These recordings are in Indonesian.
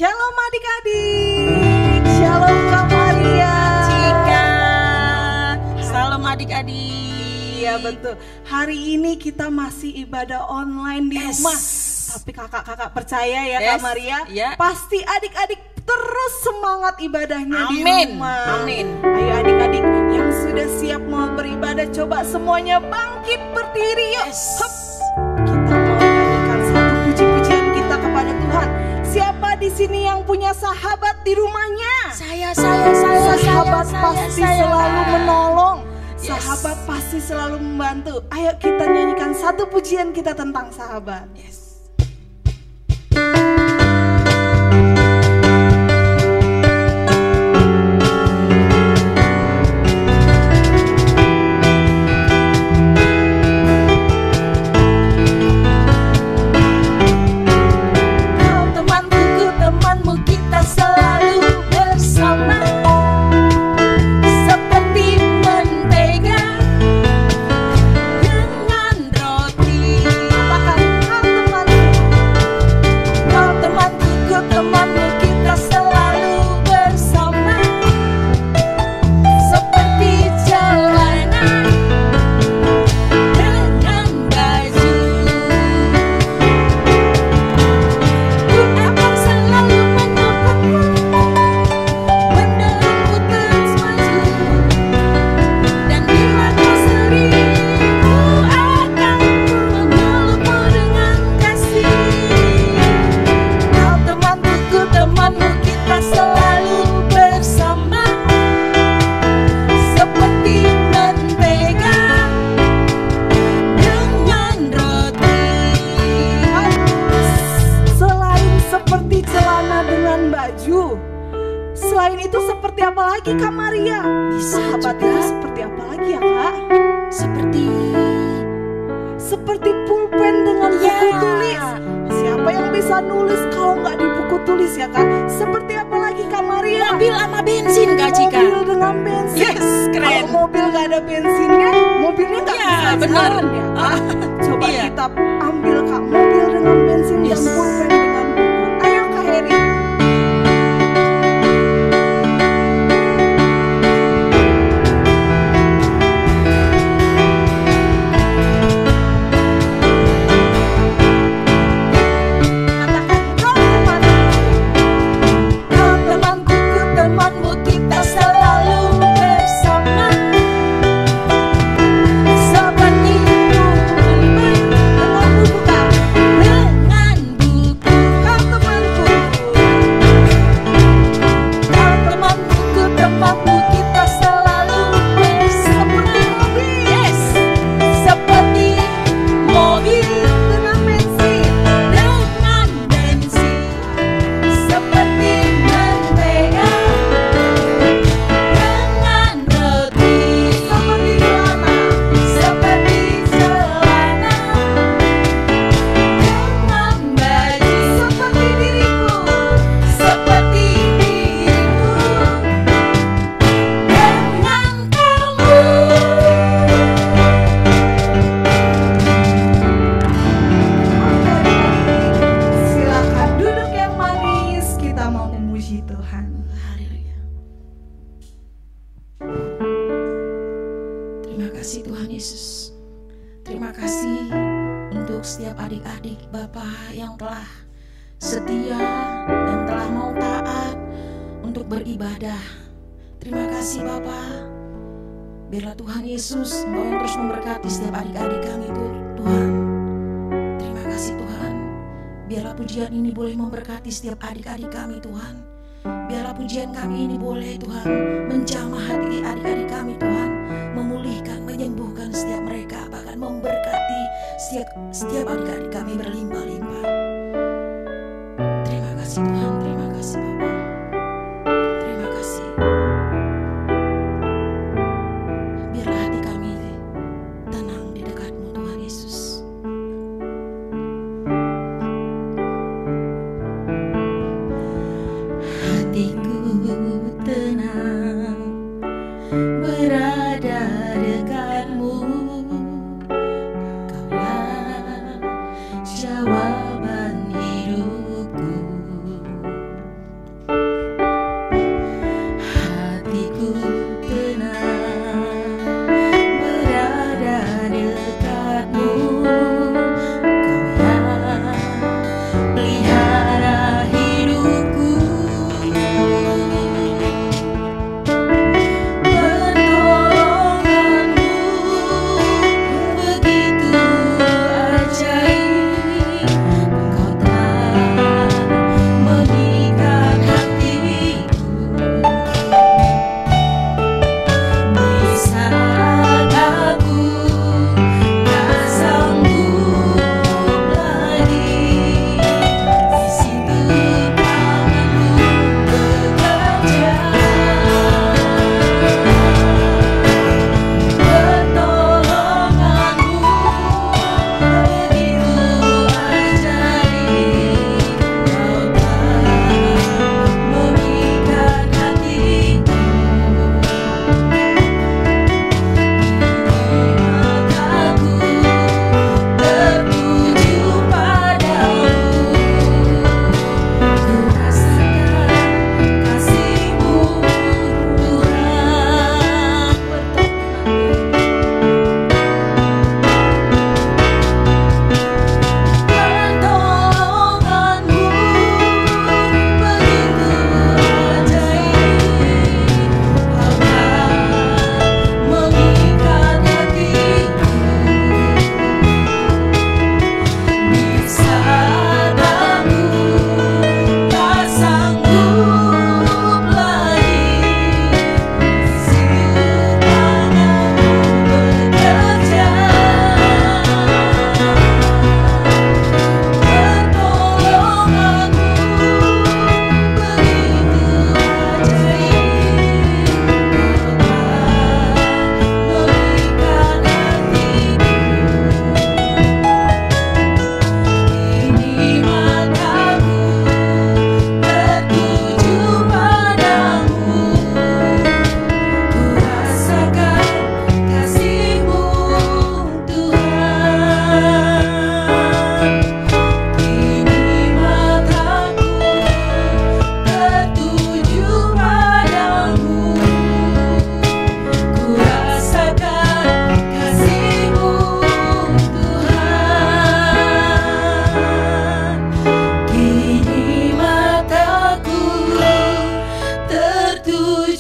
Shalom adik-adik, shalom Kak Maria, Cika, salam adik-adik. Iya betul, hari ini kita masih ibadah online di rumah. Tapi kakak-kakak percaya ya Kak Maria, pasti adik-adik terus semangat ibadahnya di rumah. Amin. Ayo adik-adik yang sudah siap mau beribadah, coba semuanya bangkit berdiri yuk. Hup. Kita mau nyanyikan satu puji-pujian kita kepada Tuhan. Siapa di sini yang punya sahabat di rumahnya? Saya. Sahabat pasti selalu menolong. Sahabat pasti selalu membantu. Ayo kita nyanyikan satu pujian kita tentang sahabat. Selain itu seperti apa lagi Kak Maria? Sahabat itu seperti apa lagi ya Kak? Seperti pulpen dengan buku tulis. Siapa yang bisa nulis kalau nggak di buku tulis ya Kak? Seperti apa lagi Kak Maria? Mobil sama bensin Kak Cika. Mobil dengan bensin. Keren. Kalau mobil nggak ada bensinnya, mobilnya nggak bisa jalan ya Kak? Coba kita ambil Kak mobil dengan bensin dan pulpen dengan buku. Ayo Kak Heri. Biarlah Tuhan Yesus Engkau yang terus memberkati setiap adik-adik kami Tuhan. Terima kasih Tuhan. Biarlah pujian ini boleh memberkati setiap adik-adik kami Tuhan. Biarlah pujian kami ini boleh Tuhan menjamah hati adik-adik kami Tuhan, memulihkan, menyembuhkan setiap mereka, bahkan memberkati setiap adik-adik kami berlimpah-limpah. Terima kasih Tuhan, terima kasih Bapa. Terima kasih. Jawaban hidupku.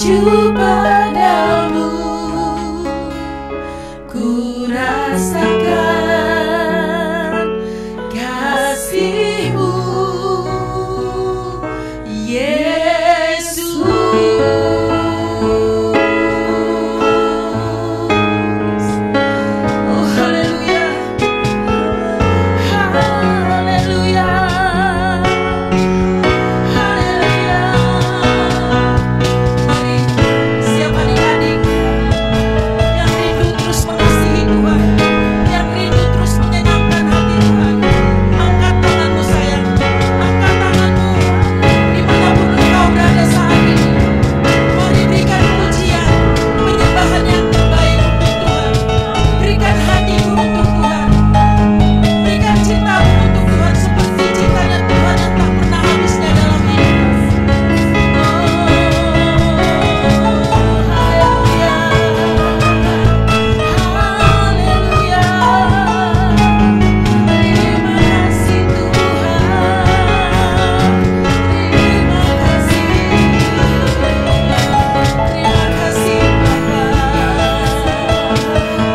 menuju padamu, ku rasakan kasih-Mu, Yesus. Oh haleluya, haleluya, haleluya. Mari siap adik-adik yang rindu terus mengasihi Tuhan, yang rindu terus menyenangkan hati Tuhan, angkat tanganmu sayang, angkat tanganmu dimanapun engkau berada saat ini. Mari berikan pujian, penyembahan yang terbaik untuk Tuhan. Berikan hatimu untuk Tuhan, berikan cintamu untuk Tuhan seperti cintanya Tuhan yang tak pernah habisnya dalam hidupmu. Haleluya, haleluya. Terima kasih Tuhan, terima kasih, terima kasih Bapa.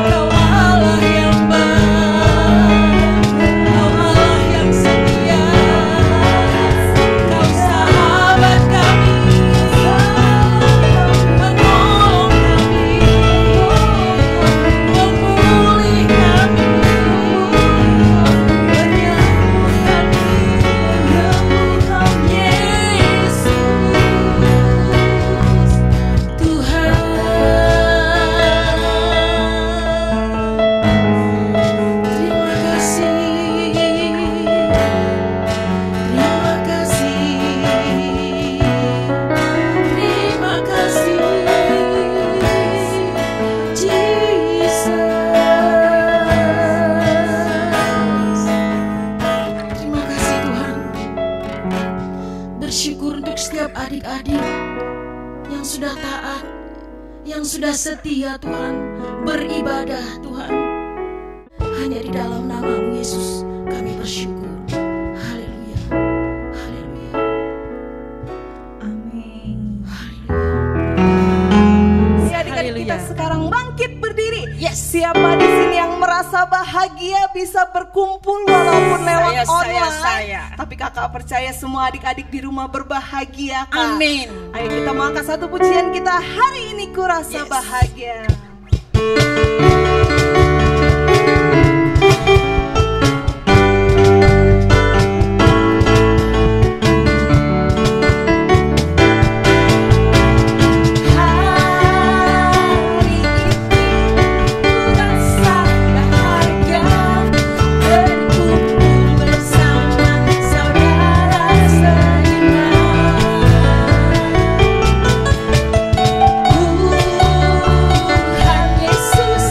Kau Allah yang baik, Kau Allah yang setia, Kau sahabat kami, menolong kami, memulih kami, menyembuhkan Yesus, Tuhan. Terima kasih, terima kasih, terima kasih, Jesus. Terima kasih Tuhan. Bersyukur untuk setiap adik-adik yang sudah taat, yang sudah setia Tuhan, beribadah Tuhan. Hanya di dalam nama-Mu Yesus kami bersyukur. Haleluya, haleluya, Amin. haleluya. Si adik-adik kita Haleluya. sekarang bangkit berdiri. Yes. Siapa di sini yang merasa bahagia bisa berkumpul walaupun lewat Saya. online? Tapi kakak percaya semua adik-adik di rumah berbahagia, Kak. Amin. Ayo kita mau angkat satu pujian kita hari ini, ku rasa Yes. bahagia. Hari ini ku rasa bahagia, berkumpul bersama saudara seiman. Tuhan Yesus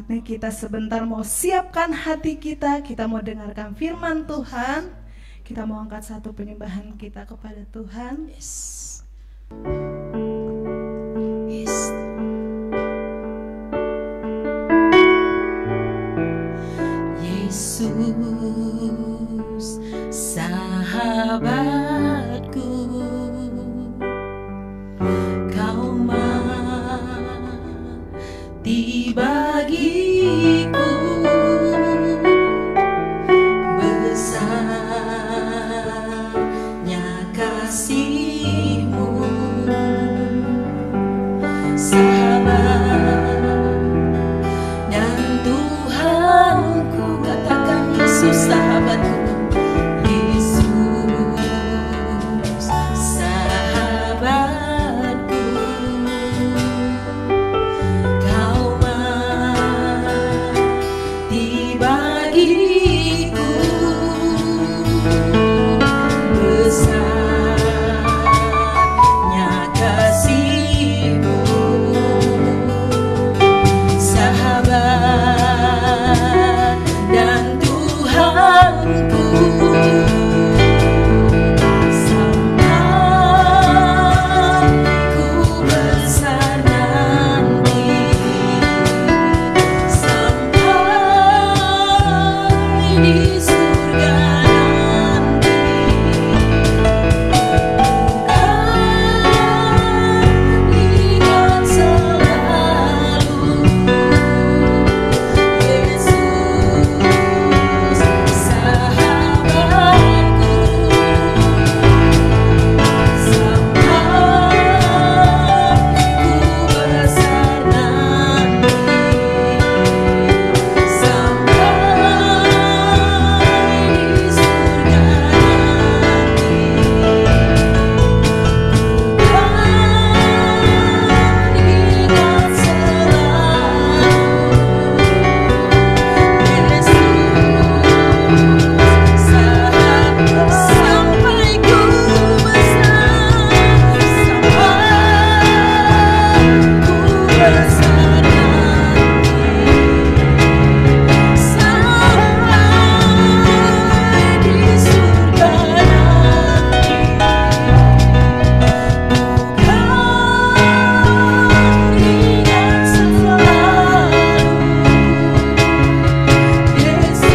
Saatnya kita sebentar mau siapkan hati kita mau dengarkan firman Tuhan. Kita mau angkat satu penyembahan kita kepada Tuhan. Yes. Yesus, sahabatku, kau mati bagiku, besarnya kasih-Mu, sahabat dan Tuhanku. Katakan Yesus sahabatku, Yesus sahabatku, kau mati bagiku, besarnya kasih-Mu, sahabat dan Tuhanku. Sampai ku besar nanti, sampai di surga nanti, kan ingat selalu Yesus sahabatku, sampai ku besar nanti, sampai di surga nanti, ingat selalu sampai ku besar, sampai ku besar nanti, sampai di surga nanti, bukan ingat selalu Yesus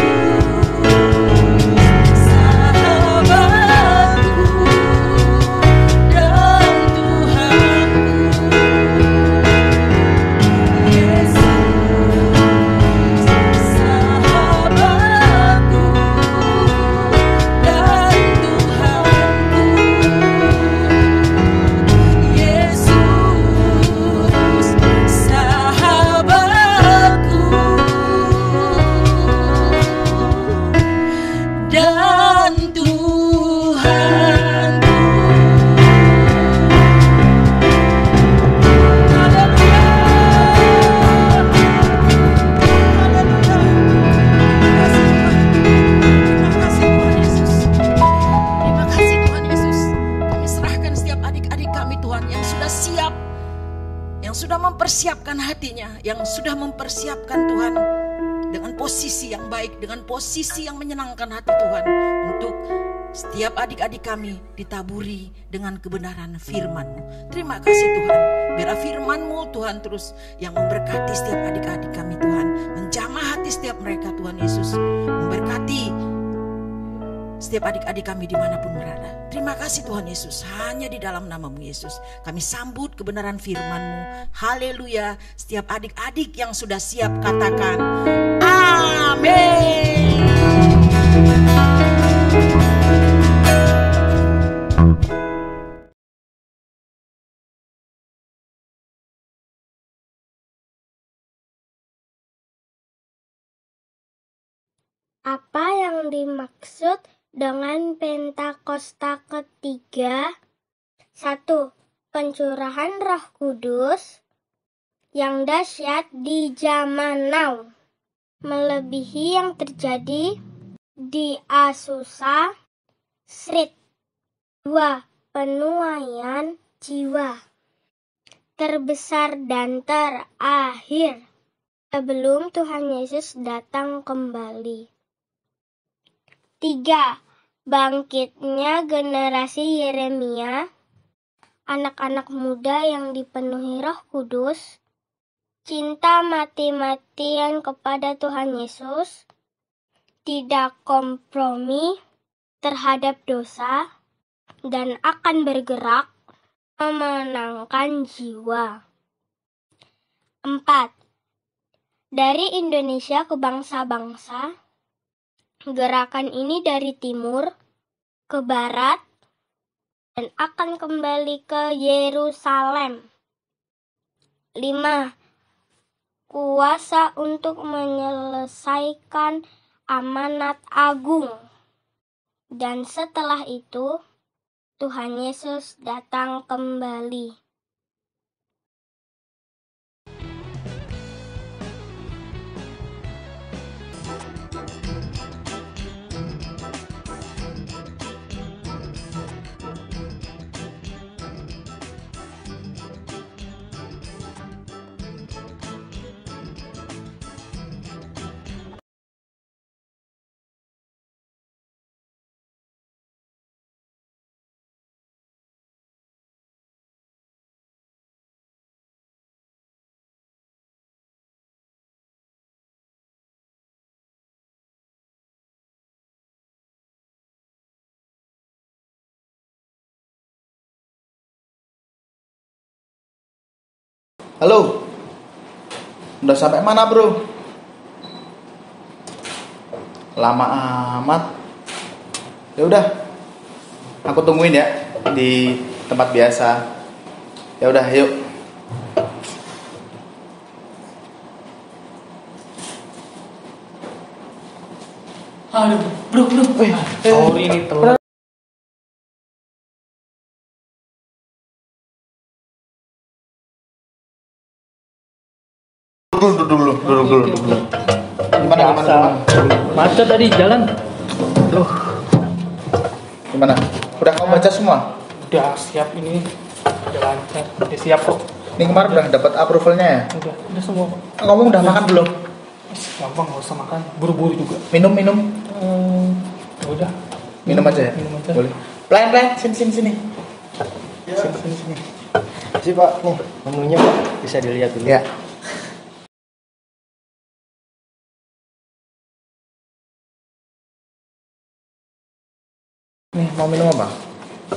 sahabatku dan Tuhanku, Yesus sahabatku dan Tuhanku, Yesus sahabatku dan Tuhanku. Terima kasih Tuhan Yesus. Kami serahkan setiap adik-adik kami Tuhan yang sudah siap, yang sudah mempersiapkan hatinya, yang sudah mempersiapkan Tuhan dengan posisi yang baik, dengan posisi yang menyenangkan hati Tuhan, untuk setiap adik-adik kami ditaburi dengan kebenaran firman-Mu. Terima kasih Tuhan, biar firman-Mu Tuhan terus yang memberkati setiap adik-adik kami Tuhan, menjamah hati setiap mereka Tuhan Yesus, memberkati setiap adik-adik kami dimanapun berada. Terima kasih Tuhan Yesus, hanya di dalam nama-Mu Yesus kami sambut kebenaran firman-Mu. Haleluya. Setiap adik-adik yang sudah siap katakan amin. Apa yang dimaksud dengan Pentakosta ketiga? 1. Pencurahan Roh Kudus yang dahsyat di zaman now, melebihi yang terjadi di Azusa Street. 2. Penuaian jiwa terbesar dan terakhir. sebelum Tuhan Yesus datang kembali. 3. Bangkitnya generasi Yeremia, anak-anak muda yang dipenuhi Roh Kudus, cinta mati-matian kepada Tuhan Yesus, tidak kompromi terhadap dosa, dan akan bergerak memenangkan jiwa. 4. Dari Indonesia ke bangsa-bangsa, gerakan ini dari timur ke barat dan akan kembali ke Yerusalem. 5. Kuasa untuk menyelesaikan amanat agung. Dan setelah itu, Tuhan Yesus datang kembali. Halo, udah sampai mana bro? Lama amat. Ya udah, aku tungguin ya di tempat biasa. Ya udah, yuk. Aduh, bro. Sorry ini telat. Duduk dulu. Gimana? Macet tadi jalan. Duh, Gimana? Udah kamu baca semua? udah siap ini. Udah lancar. Udah siap kok. Ini kemarin udah dapat approvalnya ya? Udah semua kok. Ngomong udah makan belum? Gampang, gak usah makan. Buru-buru juga. Minum. Ya udah. Minum aja ya? Minum aja. Boleh. Pelan. Sini. Ya. Sini. Sih Pak, nih menunya Pak, bisa dilihat dulu. Ya. Nih, mau minum apa?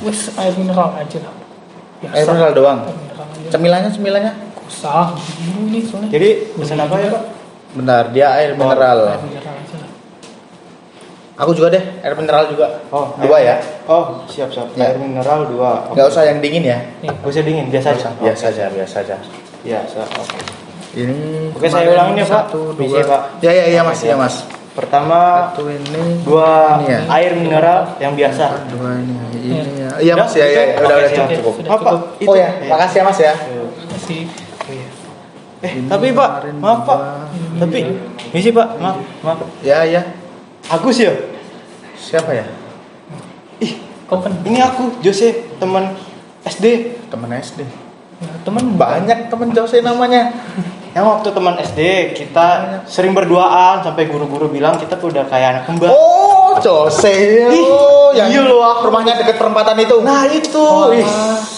Wes air mineral aja lah. Biasa. Air mineral doang. Air mineral aja. Cemilannya? Usah. Ini soalnya. Jadi pesan apa ya Pak? Bentar, dia air mineral. Air mineral aja lah. Aku juga deh, air mineral juga. Oh, Dua ya? Oh, siap. Ya. Air mineral 2. Nggak usah yang dingin ya? Gak usah dingin, biasa aja. Biasa aja. Biasa. Oke. Ini. Oke, saya ulangin ya, Pak. Satu, Misi, dua. Pak. Ya Mas. Pertama, Satu ini. 2 ini ya. air mineral yang biasa. Dua ini ya. Iya Mas ya. Udah, Udah cukup. cukup. Sudah Apa? cukup. Itu. Oh ya, makasih ya Mas ya. Masih. Oh iya. Tapi Pak, maaf Pak. Tapi misi Pak, maaf. Ya. Agus ya? Siapa ya? Kau kan Ini aku, Jose, teman SD. Teman SD. teman Banyak teman Jose namanya. Yang waktu teman SD kita sering berduaan sampai guru-guru bilang kita tuh udah kayak anak kembar. Oh, Jose. Yang iya loh, rumahnya deket perempatan itu. Nah itu.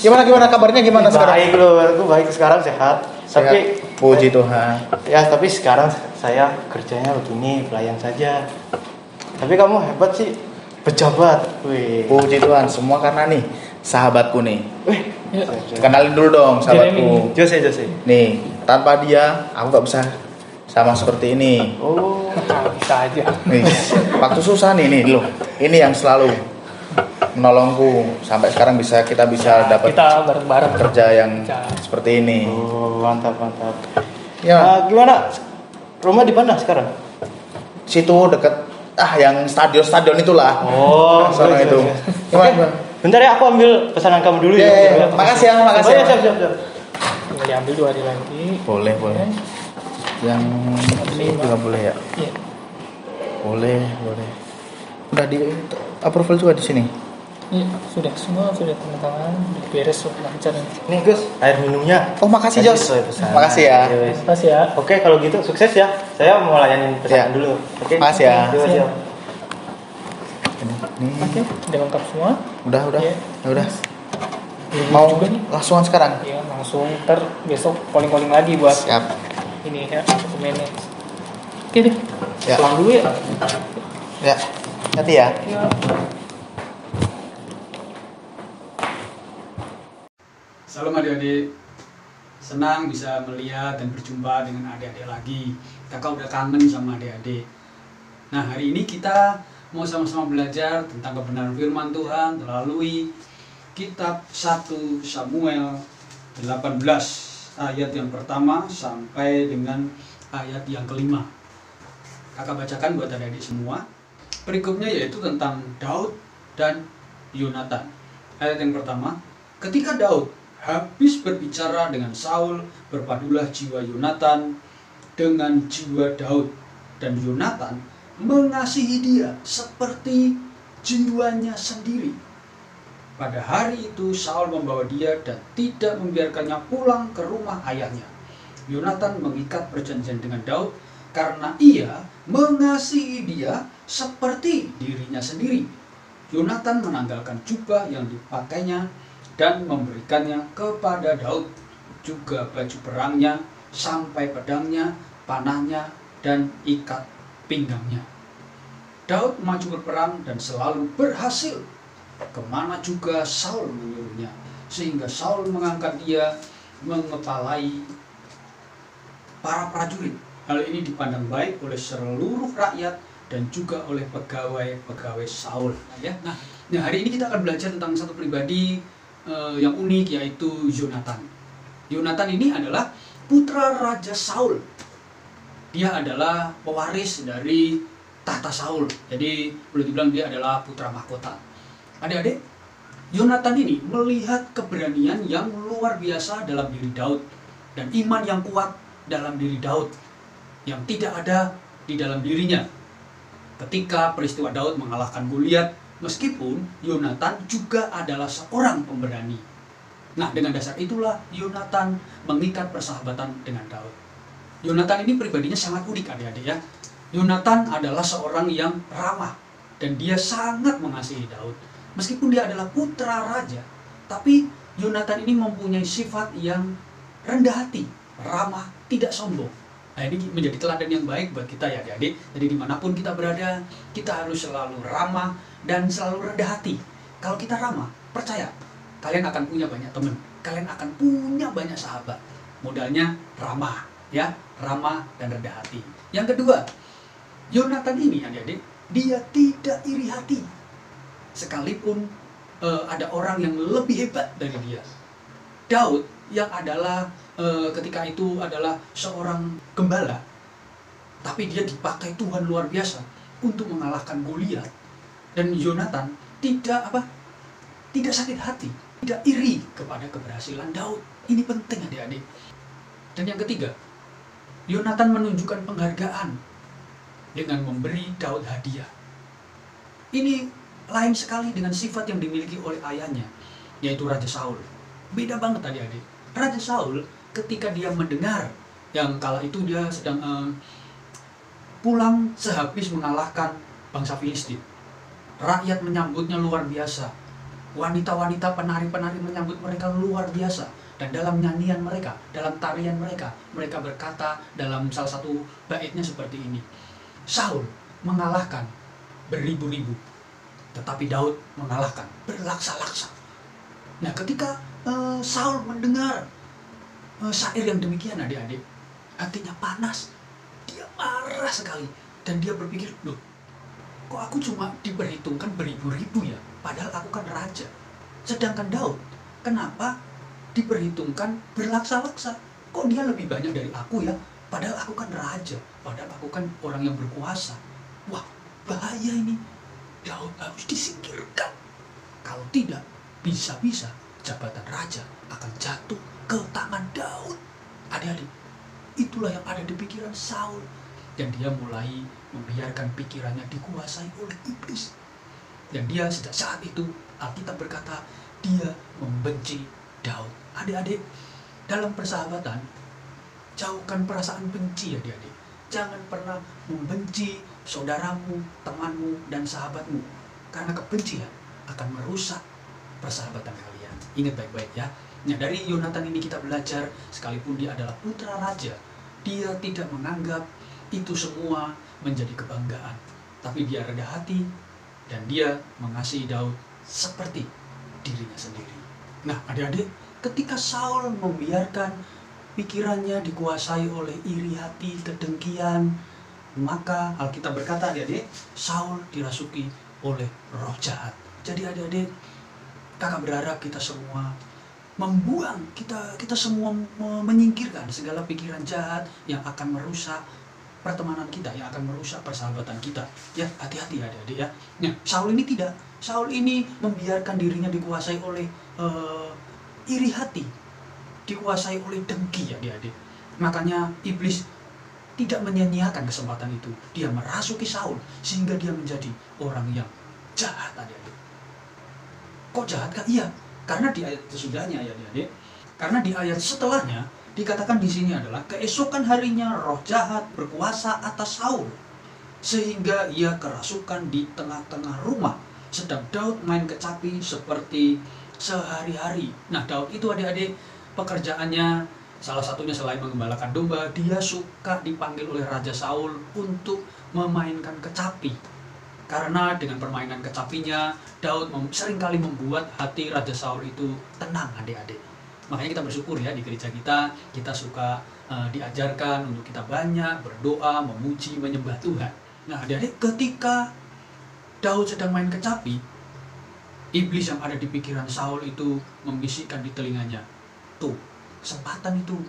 Gimana kabarnya sekarang? Baik loh, aku baik sekarang sehat. Tapi Puji Tuhan. ya tapi sekarang saya kerjanya begini pelayan saja. Tapi kamu hebat sih, pejabat. Wih. Puji Tuhan, semua karena nih sahabatku nih. Wih. Kenalin dulu dong sahabatku. Jose. Nih, tanpa dia aku gak bisa sama seperti ini. Oh. bisa aja. Nih, waktu susah nih loh. Ini yang selalu menolongku sampai sekarang kita bisa dapat Kita bareng-bareng kerja yang seperti ini. Oh, mantap. Ya, Gimana? Rumah di mana sekarang? situ deket yang stadion itulah. Oh, sana iya, itu. iya. Gimana? Bentar ya, aku ambil pesanan kamu dulu ya. Ya. Makasih ya. Oh, ya, siap. Tinggal diambil 2 hari lagi. Boleh. Yang ini juga boleh ya? Iya. Boleh. Udah di approval juga di sini. Iya, sudah semua sudah tanda tangan, beres lancar. Nih Gus, air minumnya. Oh, makasih Tadi Jos. sesuai pesanan. Makasih ya. Iya, wes. Makasih ya. Oke, kalau gitu sukses ya. Saya mau layanin pesanan Ya. dulu. Oke. Makasih ya. Yuk, siap. Nih, Oke, udah lengkap semua. udah. Iya. Ya udah. Ini Mau juga nih. langsungan sekarang? Iya, langsung ntar besok calling lagi buat Siap. ini ya dokumennya. Oke deh. Ya. Pulang dulu ya. Ya. Hati ya. Ya. Salam adik-adik, senang bisa melihat dan berjumpa dengan adik-adik lagi. Kakak udah kangen sama adik-adik. Nah, hari ini kita mau sama-sama belajar tentang kebenaran firman Tuhan melalui kitab 1 Samuel 18 ayat yang pertama sampai dengan ayat yang kelima. Kakak bacakan buat adik-adik semua. Berikutnya yaitu tentang Daud dan Yonatan. Ayat yang pertama, ketika Daud habis berbicara dengan Saul, berpadulah jiwa Yonatan dengan jiwa Daud, dan Yonatan mengasihi dia seperti jiwanya sendiri. Pada hari itu Saul membawa dia dan tidak membiarkannya pulang ke rumah ayahnya. Yonatan mengikat perjanjian dengan Daud karena ia mengasihi dia seperti dirinya sendiri. Yonatan menanggalkan jubah yang dipakainya dan memberikannya kepada Daud, juga baju perangnya, sampai pedangnya, panahnya, dan ikat pinggangnya. Daud maju berperang dan selalu berhasil kemana juga Saul menyuruhnya, sehingga Saul mengangkat dia mengepalai para prajurit. Hal ini dipandang baik oleh seluruh rakyat dan juga oleh pegawai-pegawai Saul. Nah, hari ini kita akan belajar tentang satu pribadi yang unik, yaitu Yonatan. Yonatan ini adalah putra Raja Saul. Dia adalah pewaris dari tahta Saul. Jadi boleh dibilang dia adalah putra mahkota. Adik-adik, Yonatan ini melihat keberanian yang luar biasa dalam diri Daud dan iman yang kuat dalam diri Daud yang tidak ada di dalam dirinya. Ketika peristiwa Daud mengalahkan Goliat, meskipun Yonatan juga adalah seorang pemberani. Nah, dengan dasar itulah Yonatan mengikat persahabatan dengan Daud. Yonatan ini pribadinya sangat unik, adik-adik ya. Yonatan adalah seorang yang ramah dan dia sangat mengasihi Daud. Meskipun dia adalah putra raja, tapi Yonatan ini mempunyai sifat yang rendah hati, ramah, tidak sombong. Nah, ini menjadi teladan yang baik buat kita ya adik-adik. Jadi dimanapun kita berada, kita harus selalu ramah dan selalu rendah hati. Kalau kita ramah, percaya, kalian akan punya banyak teman, kalian akan punya banyak sahabat. Modalnya ramah, ya, ramah dan rendah hati. Yang kedua, Yonatan ini adik-adik, dia tidak iri hati. Sekalipun ada orang yang lebih hebat dari dia. Daud yang adalah ketika itu adalah seorang gembala, tapi dia dipakai Tuhan luar biasa untuk mengalahkan Goliat. Dan Yonatan tidak sakit hati, tidak iri kepada keberhasilan Daud. Ini penting adik-adik. Dan yang ketiga, Yonatan menunjukkan penghargaan dengan memberi Daud hadiah. Ini lain sekali dengan sifat yang dimiliki oleh ayahnya, yaitu Raja Saul. Beda banget adik-adik. Raja Saul ketika dia mendengar yang kala itu dia sedang pulang sehabis mengalahkan bangsa Filistin, rakyat menyambutnya luar biasa. Wanita-wanita penari-penari menyambut mereka luar biasa. Dan dalam nyanyian mereka, dalam tarian mereka, mereka berkata dalam salah satu baitnya seperti ini: Saul mengalahkan beribu-ribu, tetapi Daud mengalahkan berlaksa-laksa. Nah, ketika Saul mendengar syair yang demikian adik-adik, hatinya panas, dia marah sekali. Dan dia berpikir, loh, kok aku cuma diperhitungkan beribu-ribu ya, padahal aku kan raja. Sedangkan Daud, kenapa diperhitungkan berlaksa-laksa? Kok dia lebih banyak dari aku ya, padahal aku kan raja, padahal aku kan orang yang berkuasa. Wah, bahaya ini. Daud harus disingkirkan. Kalau tidak, bisa-bisa jabatan raja akan jatuh ke tangan Daud. Adik-adik, itulah yang ada di pikiran Saul. Dan dia mulai membiarkan pikirannya dikuasai oleh iblis. Dan dia sejak saat itu, Alkitab berkata, dia membenci Daud. Adik-adik, dalam persahabatan, jauhkan perasaan benci adik-adik. Jangan pernah membenci saudaramu, temanmu, dan sahabatmu. Karena kebencian akan merusak persahabatan kalian. Ingat baik-baik ya. Nah, dari Yonatan ini kita belajar, sekalipun dia adalah putra raja, dia tidak menganggap itu semua menjadi kebanggaan. Tapi dia rendah hati, dan dia mengasihi Daud seperti dirinya sendiri. Nah, adik-adik, ketika Saul membiarkan pikirannya dikuasai oleh iri hati, kedengkian, maka Alkitab berkata, adik-adik, Saul dirasuki oleh roh jahat. Jadi adik-adik, kakak berharap kita semua membuang, kita semua menyingkirkan segala pikiran jahat yang akan merusak pertemanan kita, yang akan merusak persahabatan kita. Ya, hati-hati adik-adik ya. Nah, Saul ini tidak. Saul ini membiarkan dirinya dikuasai oleh iri hati, dikuasai oleh dengki adik-adik. Makanya iblis tidak menyia-nyiakan kesempatan itu. Dia merasuki Saul sehingga dia menjadi orang yang jahat adik-adik. Kok jahat kah? Iya, karena di ayat sesudahnya ya adik-adik. Karena di ayat setelahnya dikatakan di sini adalah keesokan harinya roh jahat berkuasa atas Saul sehingga ia kerasukan di tengah-tengah rumah, sedang Daud main kecapi seperti sehari-hari. Nah, Daud itu adik-adik pekerjaannya salah satunya selain mengembalakan domba, dia suka dipanggil oleh Raja Saul untuk memainkan kecapi. Karena dengan permainan kecapinya, Daud seringkali membuat hati Raja Saul itu tenang adik-adik. Makanya kita bersyukur ya di gereja kita suka diajarkan untuk kita banyak berdoa, memuji, menyembah Tuhan. Nah adik-adik, ketika Daud sedang main kecapi, iblis yang ada di pikiran Saul itu membisikkan di telinganya, tuh kesempatan itu,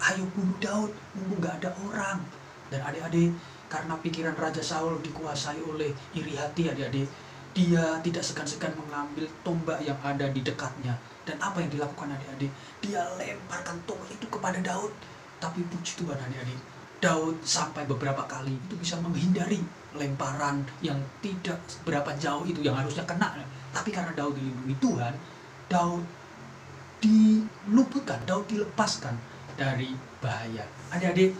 ayo bunuh Daud, mumpung gak ada orang. Dan adik-adik, karena pikiran Raja Saul dikuasai oleh iri hati adik-adik, dia tidak segan-segan mengambil tombak yang ada di dekatnya. Dan apa yang dilakukan adik-adik? Dia lemparkan tombak itu kepada Daud. Tapi puji Tuhan adik-adik, Daud sampai beberapa kali itu bisa menghindari lemparan yang tidak berapa jauh itu yang harusnya kena. Tapi karena Daud dilindungi Tuhan, Daud diluputkan, Daud dilepaskan dari bahaya. Adik-adik,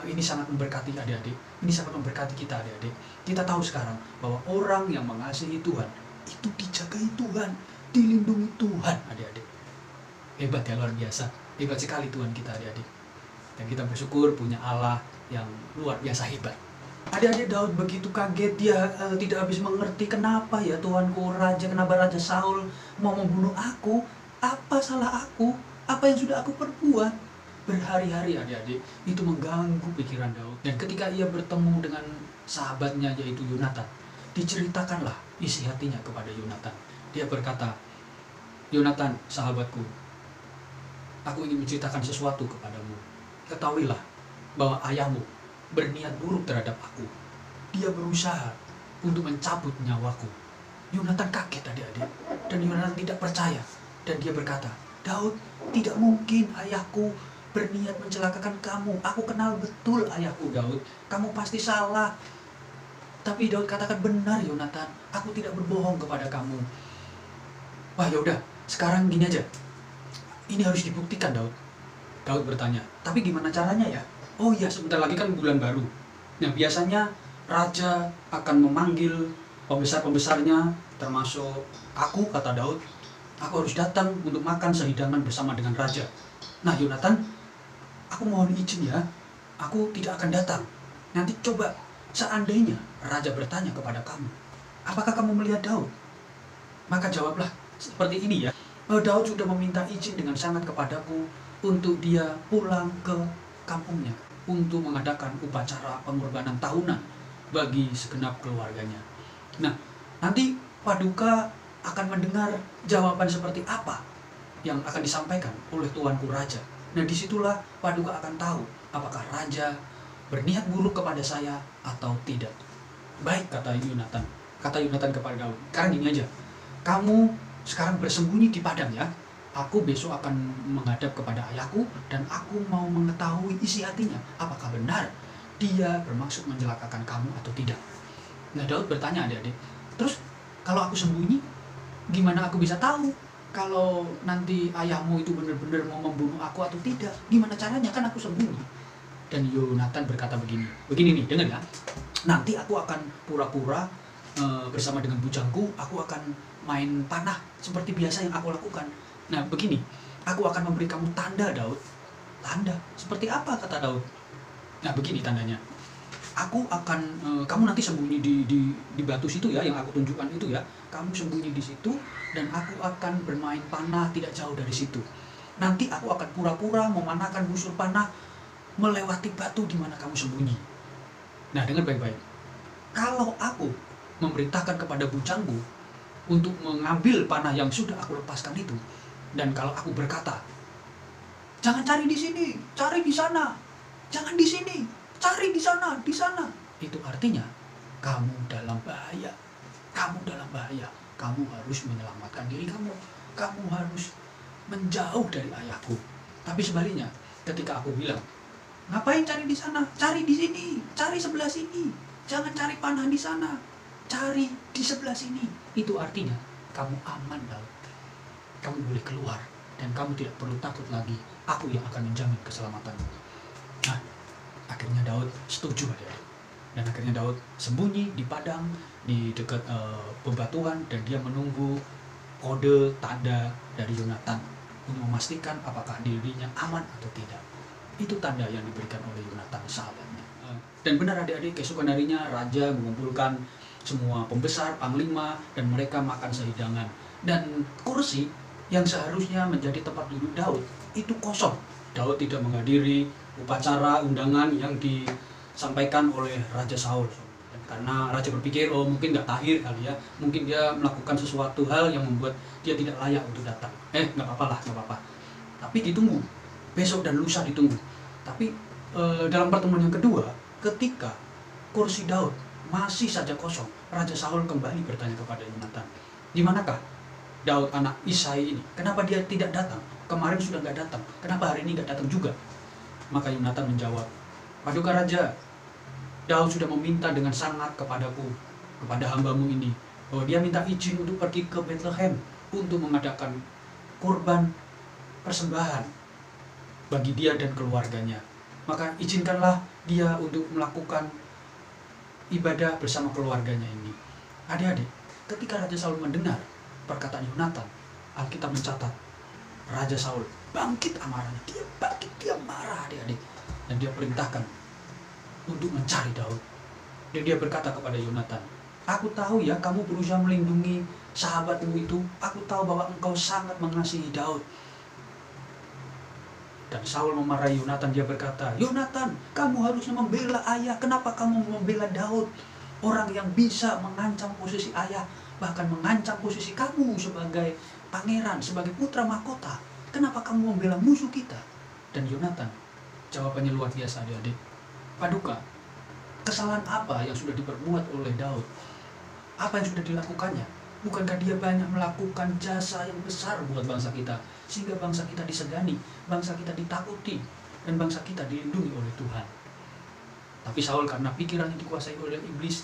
ini sangat memberkati adik-adik. Ini sangat memberkati kita adik-adik. Kita tahu sekarang bahwa orang yang mengasihi Tuhan itu dijagai Tuhan, dilindungi Tuhan adik-adik. Hebat ya, luar biasa. Hebat sekali Tuhan kita adik-adik. Dan kita bersyukur punya Allah yang luar biasa hebat. Adik-adik, Daud begitu kaget, dia tidak habis mengerti kenapa ya Tuanku Raja, kenapa Raja Saul mau membunuh aku. Apa salah aku? Apa yang sudah aku perbuat? Berhari-hari adik-adik itu mengganggu pikiran Daud. Dan ketika ia bertemu dengan sahabatnya yaitu Yonatan, diceritakanlah isi hatinya kepada Yonatan. Dia berkata, Yonatan sahabatku, aku ingin menceritakan sesuatu kepadamu. Ketahuilah bahwa ayahmu berniat buruk terhadap aku. Dia berusaha untuk mencabut nyawaku. Yonatan kaget adik-adik, dan Yonatan tidak percaya. Dan dia berkata, Daud, tidak mungkin ayahku berniat mencelakakan kamu. Aku kenal betul ayahku Daud. Kamu pasti salah. Tapi Daud katakan, benar Yonatan, aku tidak berbohong kepada kamu. Wah yaudah, sekarang gini aja. Ini harus dibuktikan Daud. Daud bertanya, tapi gimana caranya ya? Oh iya, sebentar lagi kan bulan baru. Nah biasanya raja akan memanggil pembesar-pembesarnya, termasuk aku, kata Daud. Aku harus datang untuk makan sehidangan bersama dengan raja. Nah Yonatan, aku mohon izin ya, aku tidak akan datang. Nanti coba, seandainya raja bertanya kepada kamu, apakah kamu melihat Daud? Maka jawablah seperti ini ya, Daud sudah meminta izin dengan sangat kepadaku untuk dia pulang ke kampungnya untuk mengadakan upacara pengorbanan tahunan bagi segenap keluarganya. Nah, nanti Paduka akan mendengar jawaban seperti apa yang akan disampaikan oleh Tuanku Raja. Nah, disitulah Paduka akan tahu apakah Raja berniat buruk kepada saya atau tidak. Baik, kata Yonatan. Kata Yonatan kepada Daud, sekarang gini aja, kamu sekarang bersembunyi di padang ya. Aku besok akan menghadap kepada ayahku dan aku mau mengetahui isi hatinya. Apakah benar dia bermaksud mencelakakan kamu atau tidak? Nah, Daud bertanya adik-adik, terus Kalau aku sembunyi, gimana aku bisa tahu kalau nanti ayahmu itu benar-benar mau membunuh aku atau tidak? Gimana caranya? Kan aku sembunyi. Dan Yonatan berkata begini nih, dengar ya. Nanti aku akan pura-pura bersama dengan bujangku, aku akan main panah seperti biasa yang aku lakukan. Nah begini, aku akan memberi kamu tanda, Daud. Tanda? Seperti apa, kata Daud? Nah begini tandanya. Aku akan, kamu nanti sembunyi di batu situ ya, yang aku tunjukkan itu ya. Kamu sembunyi di situ, dan aku akan bermain panah tidak jauh dari situ. Nanti aku akan pura-pura memanahkan busur panah melewati batu di mana kamu sembunyi. Nah, dengar baik-baik. Kalau aku memerintahkan kepada bujangku untuk mengambil panah yang sudah aku lepaskan itu, dan kalau aku berkata, jangan cari di sini, cari di sana, jangan di sini, cari di sana, itu artinya kamu dalam bahaya. Kamu dalam bahaya. Kamu harus menyelamatkan diri kamu. Kamu harus menjauh dari ayahku. Tapi sebaliknya, ketika aku bilang, ngapain cari di sana? Cari di sini, cari sebelah sini. Jangan cari panah di sana, cari di sebelah sini. Itu artinya kamu aman, Daud. Kamu boleh keluar dan kamu tidak perlu takut lagi. Aku yang akan menjamin keselamatanmu. Nah, akhirnya Daud setuju adik. Dan akhirnya Daud sembunyi di padang di dekat bebatuan, dan dia menunggu kode tanda dari Yonatan untuk memastikan apakah dirinya aman atau tidak. Itu tanda yang diberikan oleh Yonatan sahabatnya. Dan benar adik-adik, keesokan harinya raja mengumpulkan semua pembesar, panglima, dan mereka makan sehidangan. Dan kursi yang seharusnya menjadi tempat duduk Daud itu kosong. Daud tidak menghadiri upacara undangan yang disampaikan oleh Raja Saul. Karena raja berpikir, oh mungkin nggak tahir kali ya, mungkin dia melakukan sesuatu hal yang membuat dia tidak layak untuk datang. Nggak apa-apa lah, nggak apa-apa. Tapi ditunggu, besok dan lusa ditunggu. Tapi dalam pertemuan yang kedua, ketika kursi Daud masih saja kosong, Raja Saul kembali bertanya kepada Yonatan, di manakah Daud anak Isai ini? Kenapa dia tidak datang? Kemarin sudah nggak datang, kenapa hari ini nggak datang juga? Maka Yonatan menjawab, paduka raja, Daud sudah meminta dengan sangat kepadaku, kepada hambamu ini, bahwa dia minta izin untuk pergi ke Bethlehem untuk mengadakan kurban persembahan bagi dia dan keluarganya. Maka izinkanlah dia untuk melakukan ibadah bersama keluarganya ini. Adik-adik, ketika Raja Saul mendengar perkataan Yonatan, Alkitab mencatat Raja Saul bangkit amarahnya. Dia bangkit, dia marah adik-adik, dan dia perintahkan untuk mencari Daud. Dan dia berkata kepada Yonatan, aku tahu ya kamu berusaha melindungi sahabatmu itu. Aku tahu bahwa engkau sangat mengasihi Daud. Dan Saul memarahi Yonatan. Dia berkata, Yonatan, kamu harusnya membela ayah. Kenapa kamu membela Daud? Orang yang bisa mengancam posisi ayah, bahkan mengancam posisi kamu sebagai pangeran, sebagai putra mahkota. Kenapa kamu membela musuh kita? Dan Yonatan, jawabannya luar biasa adik-adik. Paduka, kesalahan apa yang sudah diperbuat oleh Daud? Apa yang sudah dilakukannya? Bukankah dia banyak melakukan jasa yang besar buat bangsa kita, sehingga bangsa kita disegani, bangsa kita ditakuti, dan bangsa kita dilindungi oleh Tuhan? Tapi Saul karena pikirannya dikuasai oleh iblis,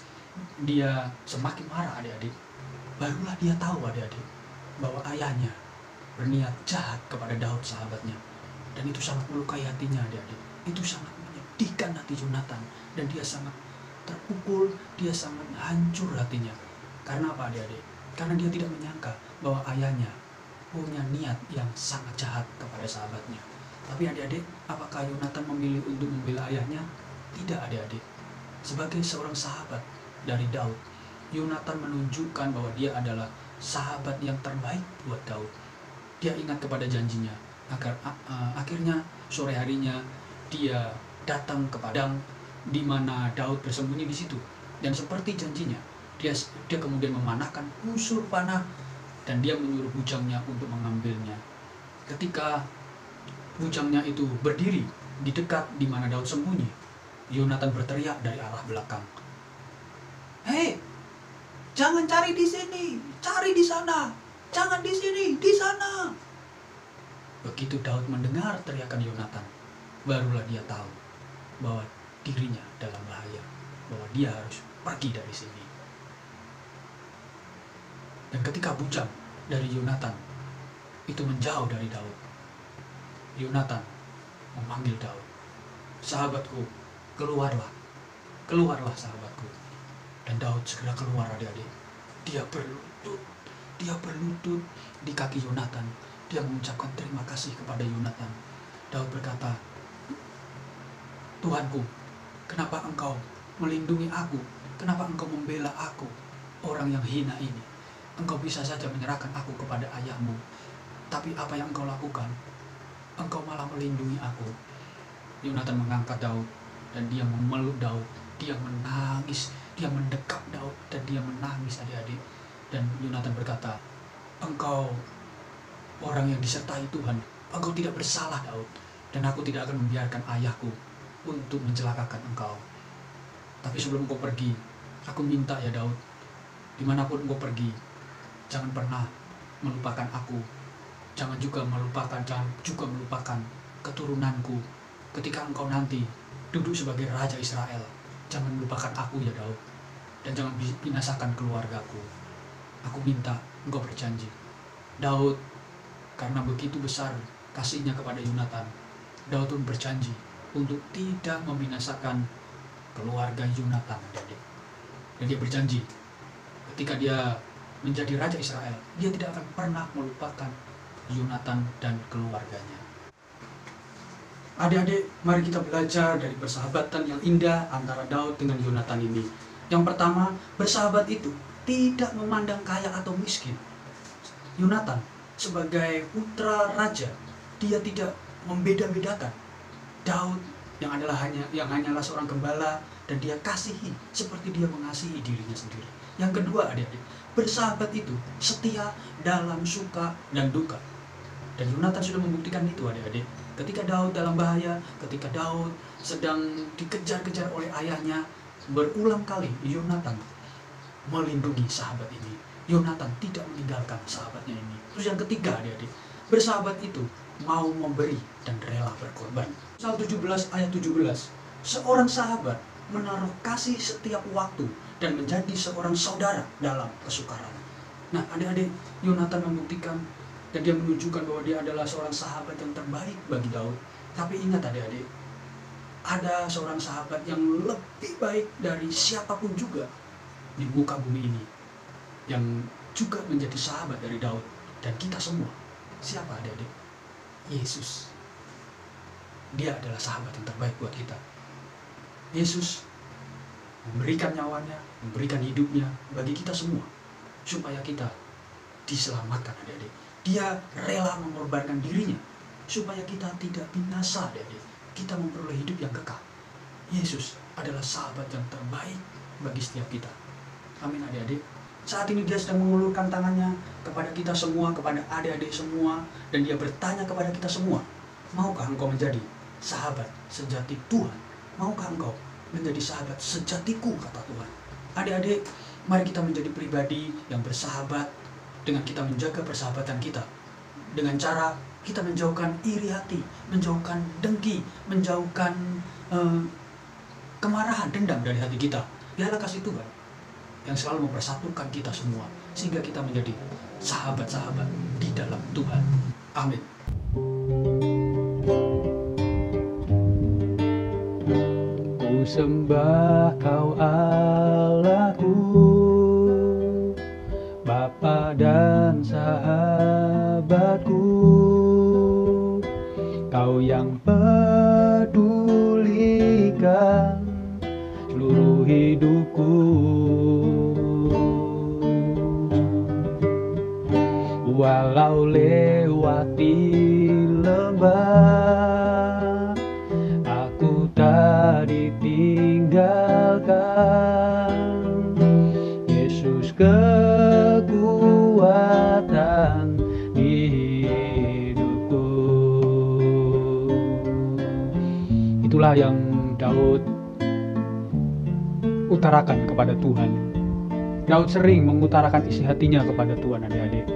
dia semakin marah adik-adik. Barulah dia tahu adik-adik bahwa ayahnya berniat jahat kepada Daud sahabatnya. Dan itu sangat melukai hatinya adik-adik. Itu sangat menyedihkan hati Yonatan, dan dia sangat terpukul, dia sangat hancur hatinya. Karena apa adik-adik? Karena dia tidak menyangka bahwa ayahnya punya niat yang sangat jahat kepada sahabatnya. Tapi adik-adik, apakah Yonatan memilih untuk membela ayahnya? Tidak adik-adik. Sebagai seorang sahabat dari Daud, Yonatan menunjukkan bahwa dia adalah sahabat yang terbaik buat Daud. Dia ingat kepada janjinya, agar akhirnya sore harinya dia datang ke padang di mana Daud bersembunyi di situ, dan seperti janjinya dia kemudian memanahkan busur panah, dan dia menyuruh bujangnya untuk mengambilnya. Ketika bujangnya itu berdiri di dekat di mana Daud sembunyi, Yonatan berteriak dari arah belakang, hei, jangan cari di sini, cari di sana, jangan di sini, di sana. Begitu Daud mendengar teriakan Yonatan, barulah dia tahu bahwa dirinya dalam bahaya, bahwa dia harus pergi dari sini. Dan ketika bujang dari Yonatan itu menjauh dari Daud, Yonatan memanggil Daud, "Sahabatku, keluarlah, keluarlah sahabatku." Dan Daud segera keluar, adik-adik. Dia berlutut di kaki Yonatan. Dia mengucapkan terima kasih kepada Yonatan. Daud berkata, "Tuhanku, kenapa engkau melindungi aku? Kenapa engkau membela aku, orang yang hina ini? Engkau bisa saja menyerahkan aku kepada ayahmu. Tapi apa yang engkau lakukan? Engkau malah melindungi aku." Yonatan mengangkat Daud dan dia memeluk Daud. Dia menangis, dia mendekap Daud dan dia menangis, adik-adik. Dan Yonatan berkata, "Engkau orang yang disertai Tuhan. Engkau tidak bersalah, Daud. Dan aku tidak akan membiarkan ayahku untuk mencelakakan engkau. Tapi sebelum engkau pergi, aku minta ya Daud, dimanapun engkau pergi, jangan pernah melupakan aku. Jangan juga melupakan keturunanku. Ketika engkau nanti duduk sebagai Raja Israel, jangan melupakan aku ya Daud. Dan jangan binasakan keluargaku. Aku minta engkau berjanji." Daud, karena begitu besar kasihnya kepada Yonatan, Daud pun berjanji untuk tidak membinasakan keluarga Yonatan, adik-adik. Dan dia berjanji, ketika dia menjadi Raja Israel, dia tidak akan pernah melupakan Yonatan dan keluarganya. Adik-adik, mari kita belajar dari persahabatan yang indah antara Daud dengan Yonatan ini. Yang pertama, bersahabat itu tidak memandang kaya atau miskin. Yonatan sebagai putra raja, dia tidak membeda-bedakan Daud yang hanyalah seorang gembala, dan dia kasihi seperti dia mengasihi dirinya sendiri. Yang kedua, adik-adik, bersahabat itu setia dalam suka dan duka. Dan Yonatan sudah membuktikan itu, adik-adik. Ketika Daud dalam bahaya, ketika Daud sedang dikejar-kejar oleh ayahnya, berulang kali Yonatan melindungi sahabat ini. Yonatan tidak meninggalkan sahabatnya ini. Terus yang ketiga, adik-adik, bersahabat itu mau memberi dan rela berkorban. Pasal 17 ayat 17, seorang sahabat menaruh kasih setiap waktu dan menjadi seorang saudara dalam kesukaran. Nah, adik-adik, Yonatan membuktikan dan dia menunjukkan bahwa dia adalah seorang sahabat yang terbaik bagi Daud. Tapi ingat, adik-adik, ada seorang sahabat yang lebih baik dari siapapun juga di muka bumi ini, yang juga menjadi sahabat dari Daud dan kita semua. Siapa, adik-adik? Yesus. Dia adalah sahabat yang terbaik buat kita. Yesus memberikan nyawanya, memberikan hidupnya bagi kita semua, supaya kita diselamatkan, adik-adik. Dia rela mengorbankan dirinya, supaya kita tidak binasa, adik-adik. Kita memperoleh hidup yang kekal. Yesus adalah sahabat yang terbaik bagi setiap kita. Amin, adik-adik. Saat ini dia sedang mengulurkan tangannya kepada kita semua, kepada adik-adik semua, dan dia bertanya kepada kita semua, maukah engkau menjadi sahabat sejati Tuhan? Maukah engkau menjadi sahabat sejatiku, kata Tuhan? Adik-adik, mari kita menjadi pribadi yang bersahabat dengan kita menjaga persahabatan kita. Dengan cara kita menjauhkan iri hati, menjauhkan dengki, menjauhkan kemarahan, dendam dari hati kita. Biarlah kasih Tuhan yang selalu mempersatukan kita semua, sehingga kita menjadi sahabat-sahabat di dalam Tuhan. Amin. Ku sembah Kau Allahku, Bapa dan sahabatku, Kau yang pedulikan seluruh hidupku. Walau lewati lembah, aku tak ditinggalkan. Yesus kekuatan hidupku. Itulah yang Daud utarakan kepada Tuhan. Daud sering mengutarakan isi hatinya kepada Tuhan, adik-adik.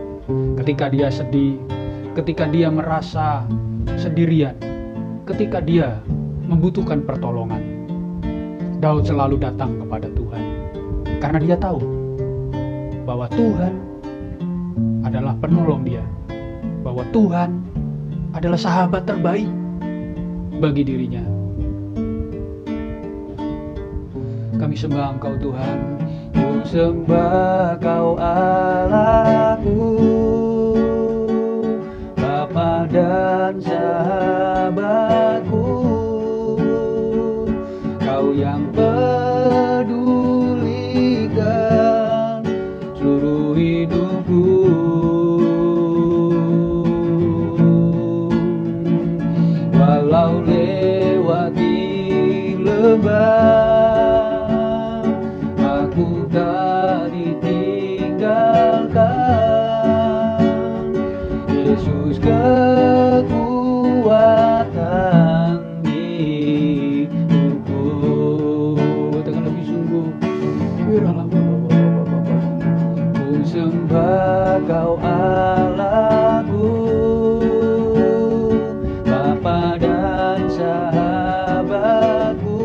Ketika dia sedih, ketika dia merasa sendirian, ketika dia membutuhkan pertolongan, Daud selalu datang kepada Tuhan. Karena dia tahu bahwa Tuhan adalah penolong dia, bahwa Tuhan adalah sahabat terbaik bagi dirinya. Kami sembah Engkau Tuhan, ku sembah Kau Allahku, Bapa dan sahabatku, Kau yang pedulikan seluruh hidupku. Walau lewati lembah, aku tak ditinggalkan. Yesus kekuatan hidupku. Katakan lebih sungguh. Ku sembah Kau Allahku, Bapa dan sahabatku,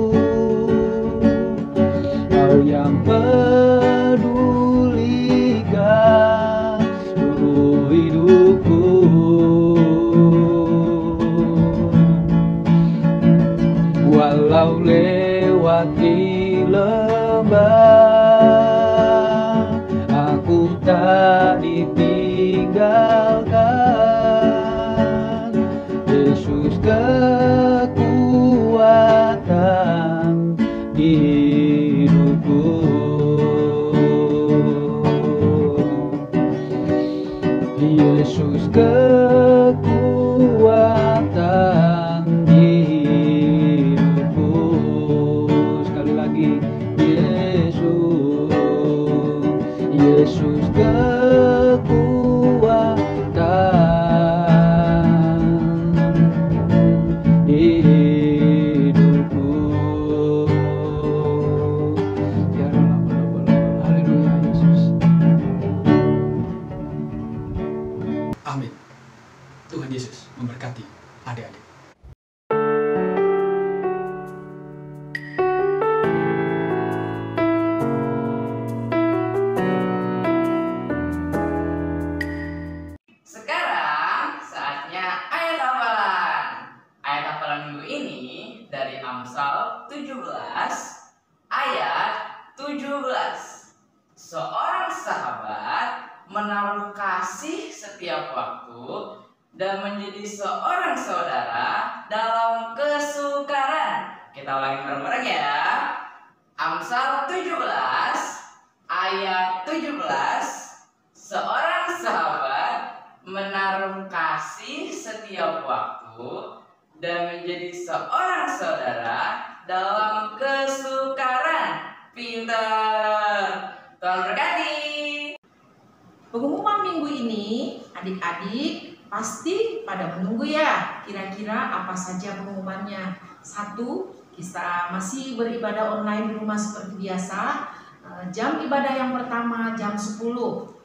Kau yang pedulikan seluruh hidupku. Walau lewati lembah, aku tak ditinggalkan. Yesus kekuatan hidupku. Yesus kekuatan hidupku. Sekali lagi, Yesus, Yesus kekuatan hidupku. Haleluya, Yesus. Amin. Tuhan Yesus memberkati adik-adik. Sekarang saatnya ayat hafalan. Ayat hafalan minggu ini dari Amsal 17 ayat 17. Seorang sahabat menaruh kasih setiap waktu dan menjadi seorang saudara dalam kesukaran. Kita ulangi bareng-bareng ya. Amsal 17 ayat 17. Seorang sahabat menaruh kasih setiap waktu dan menjadi seorang saudara dalam kesukaran. Pintar. Tuhan berkati. Pengumuman minggu ini, adik-adik pasti pada menunggu ya. Kira-kira apa saja pengumumannya? 1, kita masih beribadah online di rumah seperti biasa. Jam ibadah yang pertama jam 10,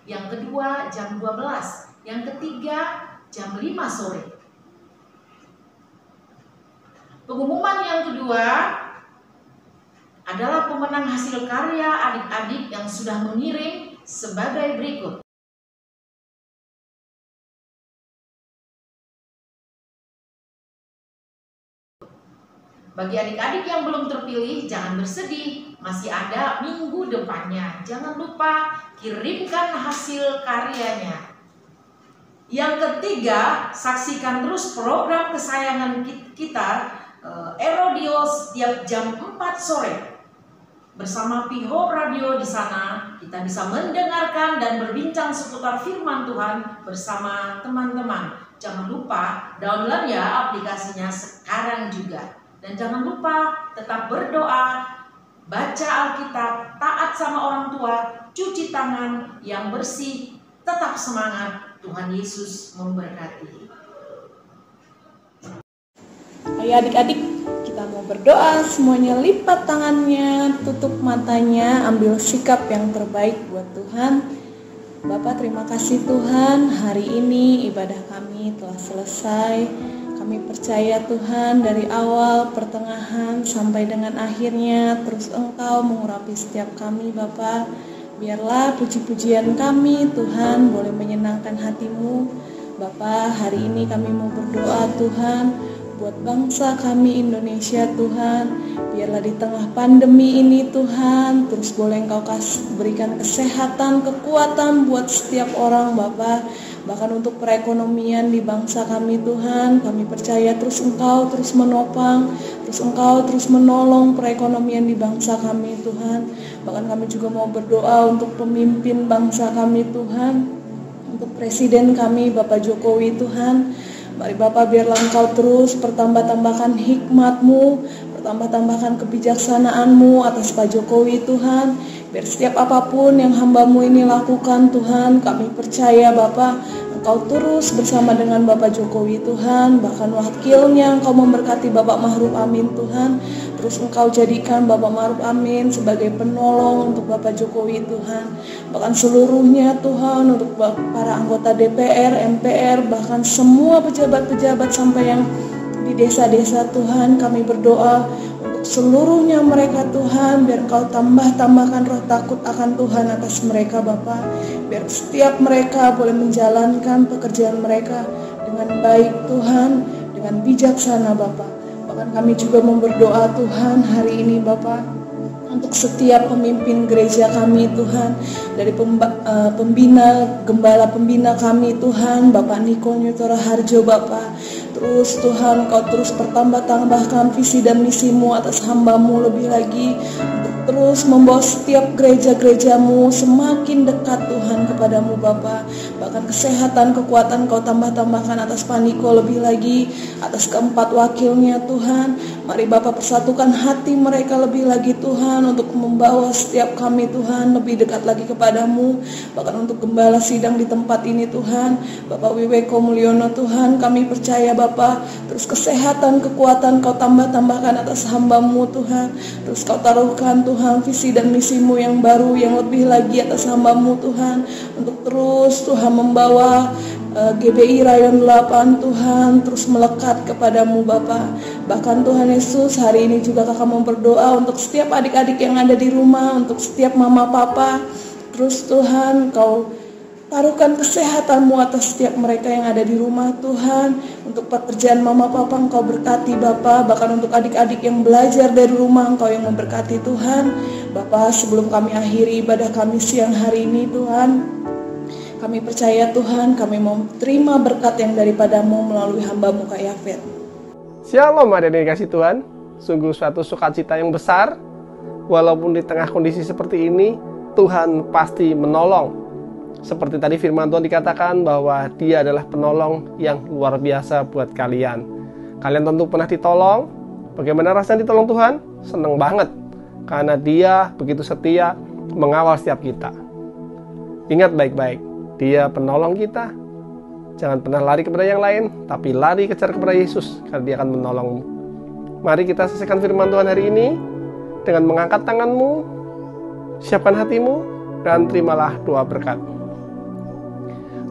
yang kedua jam 12, yang ketiga jam 5 sore. Pengumuman yang kedua adalah pemenang hasil karya adik-adik yang sudah mengirim sebagai berikut. Bagi adik-adik yang belum terpilih, jangan bersedih, masih ada minggu depannya. Jangan lupa kirimkan hasil karyanya. Yang ketiga, saksikan terus program kesayangan kita, Erodio, setiap jam 4 sore. Bersama Piho Radio di sana, kita bisa mendengarkan dan berbincang seputar firman Tuhan bersama teman-teman. Jangan lupa download ya aplikasinya sekarang juga. Dan jangan lupa tetap berdoa, baca Alkitab, taat sama orang tua, cuci tangan yang bersih, tetap semangat. Tuhan Yesus memberkati. Ayo adik-adik, kita mau berdoa, semuanya lipat tangannya, tutup matanya, ambil sikap yang terbaik buat Tuhan. Bapak, terima kasih Tuhan, hari ini ibadah kami telah selesai. Kami percaya Tuhan dari awal, pertengahan, sampai dengan akhirnya terus Engkau mengurapi setiap kami Bapak. Biarlah puji-pujian kami Tuhan boleh menyenangkan hati-Mu. Bapa, hari ini kami mau berdoa Tuhan buat bangsa kami Indonesia Tuhan. Biarlah di tengah pandemi ini Tuhan, terus boleh Engkau berikan kesehatan, kekuatan buat setiap orang Bapa. Bahkan untuk perekonomian di bangsa kami Tuhan, kami percaya terus Engkau terus menopang, terus Engkau terus menolong perekonomian di bangsa kami Tuhan. Bahkan kami juga mau berdoa untuk pemimpin bangsa kami Tuhan, untuk Presiden kami Bapak Jokowi Tuhan. Mari Bapak, biarlah Engkau terus pertambah-tambahkan hikmat-Mu, pertambah-tambahkan kebijaksanaan-Mu atas Pak Jokowi Tuhan. Biar setiap apapun yang hamba-Mu ini lakukan Tuhan, kami percaya Bapak, Engkau terus bersama dengan Bapak Jokowi Tuhan. Bahkan wakilnya Engkau memberkati Bapak Ma'ruf Amin Tuhan. Terus Engkau jadikan Bapak Ma'ruf Amin sebagai penolong untuk Bapak Jokowi Tuhan. Bahkan seluruhnya Tuhan, untuk para anggota DPR, MPR, bahkan semua pejabat-pejabat sampai yang di desa-desa Tuhan, kami berdoa untuk seluruhnya mereka Tuhan, biar Engkau tambahkan roh takut akan Tuhan atas mereka Bapa. Biar setiap mereka boleh menjalankan pekerjaan mereka dengan baik Tuhan, dengan bijaksana Bapa. Bahkan kami juga mau berdoa Tuhan hari ini Bapa, untuk setiap pemimpin gereja kami Tuhan, dari gembala pembina kami Tuhan, Bapak Niko Nyutora Harjo Bapak. Terus Tuhan, Kau terus pertambah-tambahkan visi dan misi-Mu atas hamba-Mu lebih lagi, untuk terus membawa setiap gereja-gereja-Mu semakin dekat Tuhan kepadamu Bapa. Bahkan kesehatan, kekuatan Kau tambah-tambahkan atas Pak Niko lebih lagi, atas keempat wakilnya Tuhan. Mari Bapak persatukan hati mereka lebih lagi Tuhan, untuk membawa setiap kami Tuhan lebih dekat lagi kepadamu. Bahkan untuk gembala sidang di tempat ini Tuhan, Bapak Wiweko Mulyono Tuhan, kami percaya Bapak, terus kesehatan, kekuatan Kau tambah-tambahkan atas hamba-Mu Tuhan. Terus Kau taruhkan Tuhan visi dan misi-Mu yang baru, yang lebih lagi atas hamba-Mu Tuhan, untuk terus Tuhan membawa GBI Rayon 8 Tuhan terus melekat kepadamu Bapa. Bahkan Tuhan Yesus, hari ini juga Kakak mau berdoa untuk setiap adik-adik yang ada di rumah, untuk setiap mama papa. Terus Tuhan, Kau taruhkan kesehatan-Mu atas setiap mereka yang ada di rumah Tuhan. Untuk pekerjaan mama papa Engkau berkati Bapa. Bahkan untuk adik-adik yang belajar dari rumah, Engkau yang memberkati Tuhan. Bapa, sebelum kami akhiri ibadah kami siang hari ini Tuhan, kami percaya Tuhan, kami mau terima berkat yang daripada-Mu melalui hamba-Mu Kak Yafet. Shalom adik-adik kasih Tuhan. Sungguh suatu sukacita yang besar. Walaupun di tengah kondisi seperti ini, Tuhan pasti menolong. Seperti tadi firman Tuhan dikatakan bahwa Dia adalah penolong yang luar biasa buat kalian. Kalian tentu pernah ditolong. Bagaimana rasanya ditolong Tuhan? Senang banget. Karena Dia begitu setia mengawal setiap kita. Ingat baik-baik, Dia penolong kita. Jangan pernah lari kepada yang lain, tapi lari kejar kepada Yesus, karena Dia akan menolongmu. Mari kita selesaikan firman Tuhan hari ini dengan mengangkat tanganmu, siapkan hatimu, dan terimalah doa berkat.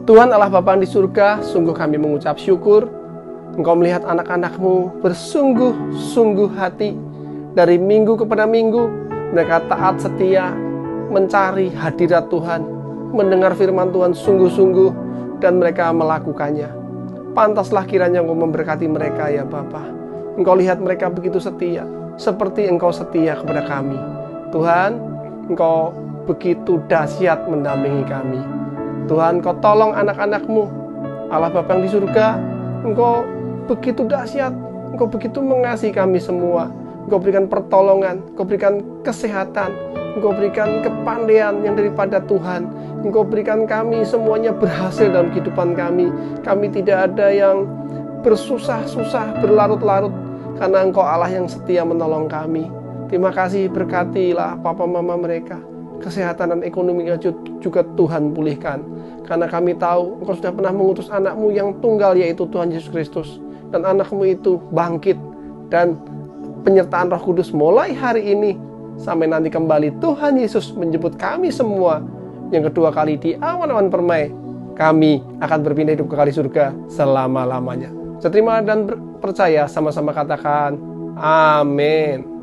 Tuhan Allah Bapa di surga, sungguh kami mengucap syukur. Engkau melihat anak-anak-Mu bersungguh-sungguh hati. Dari minggu kepada minggu, mereka taat setia, mencari hadirat Tuhan, mendengar firman Tuhan sungguh-sungguh, dan mereka melakukannya. Pantaslah kiranya Engkau memberkati mereka ya Bapa. Engkau lihat mereka begitu setia, seperti Engkau setia kepada kami. Tuhan, Engkau begitu dahsyat mendampingi kami. Tuhan, Engkau tolong anak-anak-Mu. Allah Bapa yang di surga, Engkau begitu dahsyat, Engkau begitu mengasihi kami semua. Engkau berikan pertolongan, Engkau berikan kesehatan, Engkau berikan kepandaian yang daripada Tuhan. Engkau berikan kami semuanya berhasil dalam kehidupan kami. Kami tidak ada yang bersusah-susah, berlarut-larut, karena Engkau Allah yang setia menolong kami. Terima kasih, berkatilah papa mama mereka. Kesehatan dan ekonominya juga Tuhan pulihkan. Karena kami tahu Engkau sudah pernah mengutus anak-Mu yang tunggal, yaitu Tuhan Yesus Kristus. Dan anak-Mu itu bangkit, dan penyertaan Roh Kudus mulai hari ini sampai nanti kembali Tuhan Yesus menjemput kami semua yang kedua kali di awan-awan permai. Kami akan berpindah hidup ke kali surga selama-lamanya. Saya terima dan percaya, sama-sama katakan amin.